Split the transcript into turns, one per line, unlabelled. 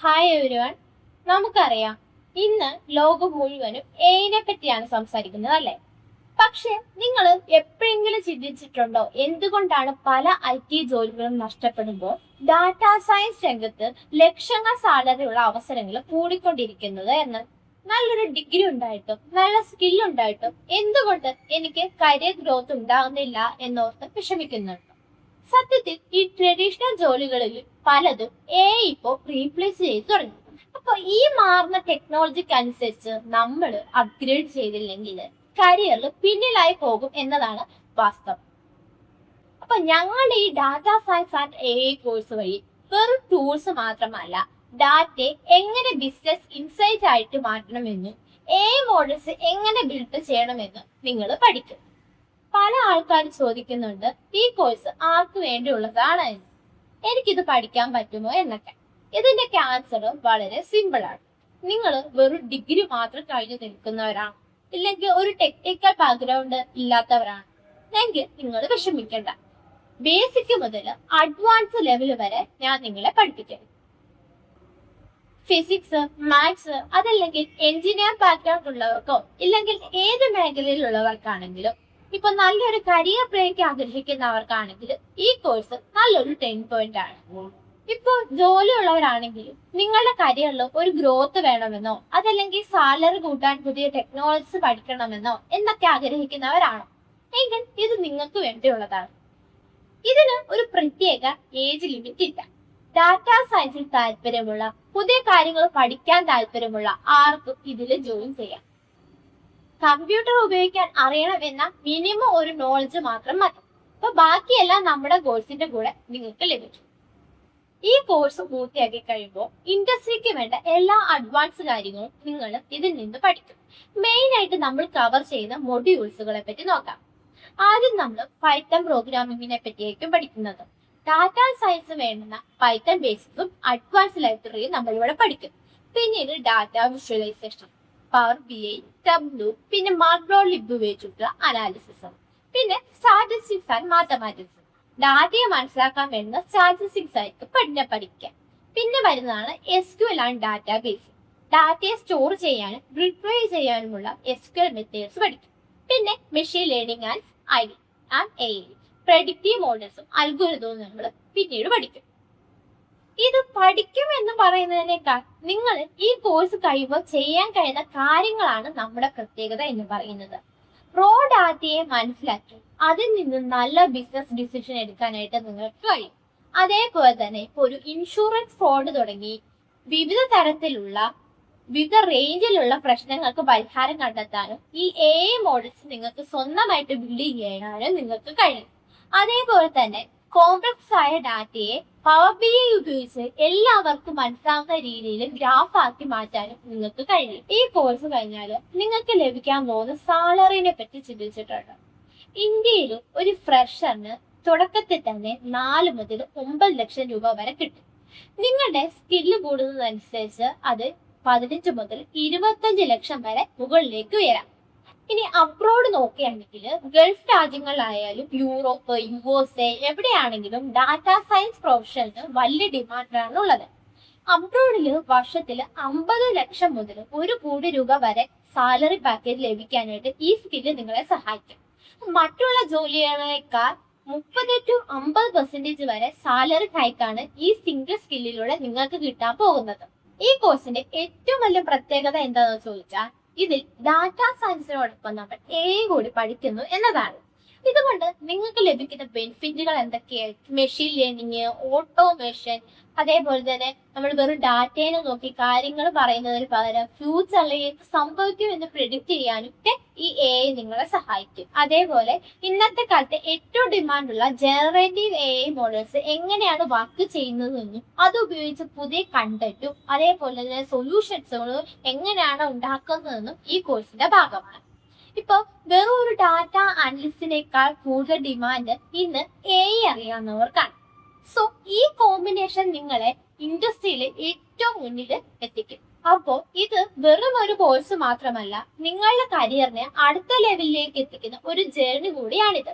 Hi everyone. നമുക്കറിയാം ഇന്ന് ലോകം മുഴുവനും എഐനെ പറ്റിയാണ് സംസാരിക്കുന്നത്, അല്ലേ? പക്ഷെ നിങ്ങൾ എപ്പോഴെങ്കിലും ചിന്തിച്ചിട്ടുണ്ടോ എന്തുകൊണ്ടാണ് പല IT ജോലികളും നഷ്ടപ്പെടുമ്പോൾ ഡാറ്റാ സയൻസ് രംഗത്ത് ലക്ഷങ്ങൾ സാലറിയുള്ള അവസരങ്ങൾ കൂടിക്കൊണ്ടിരിക്കുന്നത് എന്ന്? നല്ലൊരു ഡിഗ്രി ഉണ്ടായിട്ടും നല്ല സ്കിൽ ഉണ്ടായിട്ടും എന്തുകൊണ്ട് എനിക്ക് കരിയർ ഗ്രോത്ത് ഉണ്ടാകുന്നില്ല എന്നോർത്ത് വിഷമിക്കുന്നുണ്ട്. സത്യത്തിൽ ഈ ട്രഡീഷണൽ ജോലികളിൽ പലതും AI ഇപ്പോൾ റീപ്ലേസ് ചെയ്ത് തുടങ്ങി. അപ്പൊ ഈ മാറുന്ന ടെക്നോളജിക്ക് അനുസരിച്ച് നമ്മൾ അപ്ഗ്രേഡ് ചെയ്തില്ലെങ്കിൽ കരിയറിൽ പിന്നിലായി പോകും എന്നതാണ് വാസ്തവം. അപ്പൊ ഞങ്ങളുടെ ഈ data science and AI course വഴി വെറും ടൂൾസ് മാത്രമല്ല, ഡാറ്റയെ എങ്ങനെ ബിസിനസ് ഇൻസൈറ്റ് ആയിട്ട് മാറ്റണമെന്നും AI മോഡൽസ് എങ്ങനെ ബിൽഡ് ചെയ്യണമെന്നും നിങ്ങൾ പഠിക്കും. പല ആൾക്കാരും ചോദിക്കുന്നുണ്ട്, ഈ കോഴ്സ് ആർക്ക് വേണ്ടിയുള്ളതാണ് എന്ന്, എനിക്കിത് പഠിക്കാൻ പറ്റുമോ എന്നൊക്കെ. ഇതിന്റെയൊക്കെ ആൻസർ വളരെ സിമ്പിൾ ആണ്. നിങ്ങൾ വെറും ഡിഗ്രി മാത്രം കഴിഞ്ഞു നിൽക്കുന്നവരാണ്, ഇല്ലെങ്കിൽ ഒരു ടെക്നിക്കൽ ബാക്ക്ഗ്രൗണ്ട് ഇല്ലാത്തവരാണ് എങ്കിൽ നിങ്ങൾ വിഷമിക്കേണ്ട. ബേസിക് മുതൽ അഡ്വാൻസ് ലെവൽ വരെ ഞാൻ നിങ്ങളെ പഠിപ്പിക്കും. ഫിസിക്സ്, മാത്സ്, അതല്ലെങ്കിൽ എഞ്ചിനീയർ ബാക്ക്ഗ്രൗണ്ട് ഉള്ളവർക്കോ ഇല്ലെങ്കിൽ ഏത് മേഖലയിലുള്ളവർക്കാണെങ്കിലും, ഇപ്പൊ നല്ലൊരു കരിയർ ബ്രേക്ക് ആഗ്രഹിക്കുന്നവർക്കാണെങ്കിൽ ഈ കോഴ്സ് നല്ലൊരു 10 പോയിന്റ് ആണ്. ഇപ്പൊ ജോലിയുള്ളവരാണെങ്കിലും നിങ്ങളുടെ കരിയറിൽ ഒരു ഗ്രോത്ത് വേണമെന്നോ അതല്ലെങ്കിൽ സാലറി കൂട്ടാൻ പുതിയ ടെക്നോളജീസ് പഠിക്കണമെന്നോ എന്നൊക്കെ ആഗ്രഹിക്കുന്നവരാണോ എങ്കിൽ ഇത് നിങ്ങൾക്ക് വേണ്ടിയുള്ളതാണ്. ഇതിന് ഒരു പ്രത്യേക ഏജ് ലിമിറ്റ് ഇല്ല. ഡാറ്റാ സയൻസിൽ താല്പര്യമുള്ള, പുതിയ കാര്യങ്ങൾ പഠിക്കാൻ താല്പര്യമുള്ള ആർക്കും ഇതിൽ ജോയിൻ ചെയ്യാം. കമ്പ്യൂട്ടർ ഉപയോഗിക്കാൻ അറിയണമെന്ന മിനിമം ഒരു നോളജ് മാത്രം മതി. അപ്പൊ ബാക്കിയെല്ലാം നമ്മുടെ കോഴ്സിന്റെ കൂടെ നിങ്ങൾക്ക് ലഭിക്കും. ഈ കോഴ്സ് പൂർത്തിയാക്കി കഴിയുമ്പോൾ ഇൻഡസ്ട്രിക്ക് വേണ്ട എല്ലാ അഡ്വാൻസ് കാര്യങ്ങളും നിങ്ങൾ ഇതിൽ നിന്ന് പഠിക്കും. മെയിൻ ആയിട്ട് നമ്മൾ കവർ ചെയ്യുന്ന മൊഡ്യൂൾസുകളെ പറ്റി നോക്കാം. ആദ്യം നമ്മൾ പൈത്തൺ പ്രോഗ്രാമിങ്ങിനെ പറ്റിയായിരിക്കും പഠിക്കുന്നത്. ഡാറ്റാ സയൻസ് വേണ്ടുന്ന പൈത്തൺ ബേസിക്സും അഡ്വാൻസ് ലൈബ്രറിയും നമ്മളിവിടെ പഠിക്കും. പിന്നീട് data visualisation, power BI, W, പിന്നെ മാക്രോലിബ് ഉപയോഗിച്ചിട്ടുള്ള അനാലിസിസും, പിന്നെ സ്റ്റാറ്റിസ്റ്റിക്സ് ആൻഡ് മാത്തമാറ്റിക്സ്. ഡാറ്റയെ മനസ്സിലാക്കാൻ വേണ്ട സ്റ്റാറ്റിസ്റ്റിക്സ് ആയിരിക്കും പഠിക്കാം. പിന്നെ വരുന്നതാണ് SQL ആൻഡ് ഡാറ്റാബേസ്. ഡാറ്റയെ സ്റ്റോർ ചെയ്യാനും റിട്രീവ് ചെയ്യാനുമുള്ള SQL മെത്തേഡ്സ് പഠിക്കും. പിന്നെ machine learning and AI, predictive മോഡൽസും അൽഗോരിതവും നമ്മൾ പിന്നീട് പഠിക്കും. ഇത് പഠിക്കും എന്ന് പറയുന്നതിനേക്കാൾ നിങ്ങൾ ഈ കോഴ്സ് കഴിയുമ്പോൾ ചെയ്യാൻ കഴിയുന്ന കാര്യങ്ങളാണ് നമ്മുടെ പ്രത്യേകത എന്ന് പറയുന്നത്. റോ ഡാറ്റയെ മനസ്സിലാക്കി അതിൽ നിന്ന് നല്ല ബിസിനസ് ഡിസിഷൻ എടുക്കാനായിട്ട് നിങ്ങൾക്ക് കഴിയും. അതേപോലെ തന്നെ ഒരു ഇൻഷുറൻസ് ഫ്രോഡ് തുടങ്ങി വിവിധ റേഞ്ചിലുള്ള പ്രശ്നങ്ങൾക്ക് പരിഹാരം കണ്ടെത്താനും ഈ AI മോഡൽസ് നിങ്ങൾക്ക് സ്വന്തമായിട്ട് ബിൽഡ് ചെയ്യാനും നിങ്ങൾക്ക് കഴിയും. അതേപോലെ തന്നെ കോംപ്ലക്സ് ആയ ഡാറ്റയെ പവർ BI ഉപയോഗിച്ച് എല്ലാവർക്കും മനസ്സിലാവുന്ന രീതിയിൽ ഗ്രാഫ് ആക്കി മാറ്റാനും നിങ്ങൾക്ക് കഴിയും. ഈ കോഴ്സ് കഴിഞ്ഞാൽ നിങ്ങൾക്ക് ലഭിക്കാൻ പോകുന്ന സാലറിനെ പറ്റി ചിന്തിച്ചിട്ടുണ്ട്. ഇന്ത്യയിൽ ഒരു ഫ്രഷറിന് തുടക്കത്തിൽ തന്നെ 4 മുതൽ 9 ലക്ഷം രൂപ വരെ കിട്ടും. നിങ്ങളുടെ സ്കില്ല് കൂടുന്നതനുസരിച്ച് അത് 15 മുതൽ 25 ലക്ഷം വരെ മുകളിലേക്ക് ഉയരാം. ഇനി അബ്രോഡ് നോക്കുകയാണെങ്കിൽ ഗൾഫ് രാജ്യങ്ങളിലായാലും യൂറോപ്പ്, USA എവിടെയാണെങ്കിലും ഡാറ്റാ സയൻസ് പ്രൊഫഷണൽസ് വലിയ ഡിമാൻഡാണ് ഉള്ളത്. അബ്രോഡിൽ വർഷത്തിൽ 50 ലക്ഷം മുതൽ 1 കോടി രൂപ വരെ സാലറി പാക്കേജ് ലഭിക്കാനായിട്ട് ഈ സ്കില്ല് നിങ്ങളെ സഹായിക്കും. മറ്റുള്ള ജോലികളേക്കാൾ 30 to 50% വരെ സാലറി ഹൈക്കാണ് ഈ സിംഗിൾ സ്കില്ലിലൂടെ നിങ്ങൾക്ക് കിട്ടാൻ പോകുന്നത്. ഈ കോഴ്സിന്റെ ഏറ്റവും വലിയ പ്രത്യേകത എന്താണെന്ന് ചോദിച്ചാൽ ഇതിൽ ഡാറ്റാ സയൻസിനോടൊപ്പം നമ്മൾ AI കൂടി പഠിക്കുന്നു എന്നതാണ്. ഇതുകൊണ്ട് നിങ്ങൾക്ക് ലഭിക്കുന്ന ബെനിഫിറ്റുകൾ എന്തൊക്കെയാണ്? മെഷീൻ ലേണിംഗ്, ഓട്ടോമേഷൻ, അതേപോലെ തന്നെ നമ്മൾ വെറും ഡാറ്റേനെ നോക്കി കാര്യങ്ങൾ പറയുന്നതിന് പകരം ഫ്യൂച്ചറിൽ എന്ത് സംഭവിക്കും എന്ന് പ്രെഡിക്റ്റ് ചെയ്യാനും ഒക്കെ ഈ AI നിങ്ങളെ സഹായിക്കും. അതേപോലെ ഇന്നത്തെ കാലത്ത് ഏറ്റവും ഡിമാൻഡുള്ള ജനറേറ്റീവ് AI മോഡൽസ് എങ്ങനെയാണ് വർക്ക് ചെയ്യുന്നതെന്നും അത് ഉപയോഗിച്ച് പുതിയ കണ്ടന്റും അതേപോലെ തന്നെ സൊല്യൂഷൻസുകളും എങ്ങനെയാണ് ഉണ്ടാക്കുന്നതെന്നും ഈ കോഴ്സിന്റെ ഭാഗമാണ്. ഇപ്പൊ വെറും ഒരു ഡാറ്റ അനലിസ്റ്റിനേക്കാൾ കൂടുതൽ ഡിമാൻഡ് ഇന്ന് AI അറിയാവുന്നവർക്കാണ്. സോ ഈ കോമ്പിനേഷൻ നിങ്ങളെ ഇൻഡസ്ട്രിയിലെ ഏറ്റവും മുന്നിൽ എത്തിക്കും. അപ്പോൾ ഇത് വെറും ഒരു കോഴ്സ് മാത്രമല്ല, നിങ്ങളുടെ കരിയറിനെ അടുത്ത ലെവലിലേക്ക് എത്തിക്കുന്ന ഒരു ജേർണി കൂടിയാണിത്.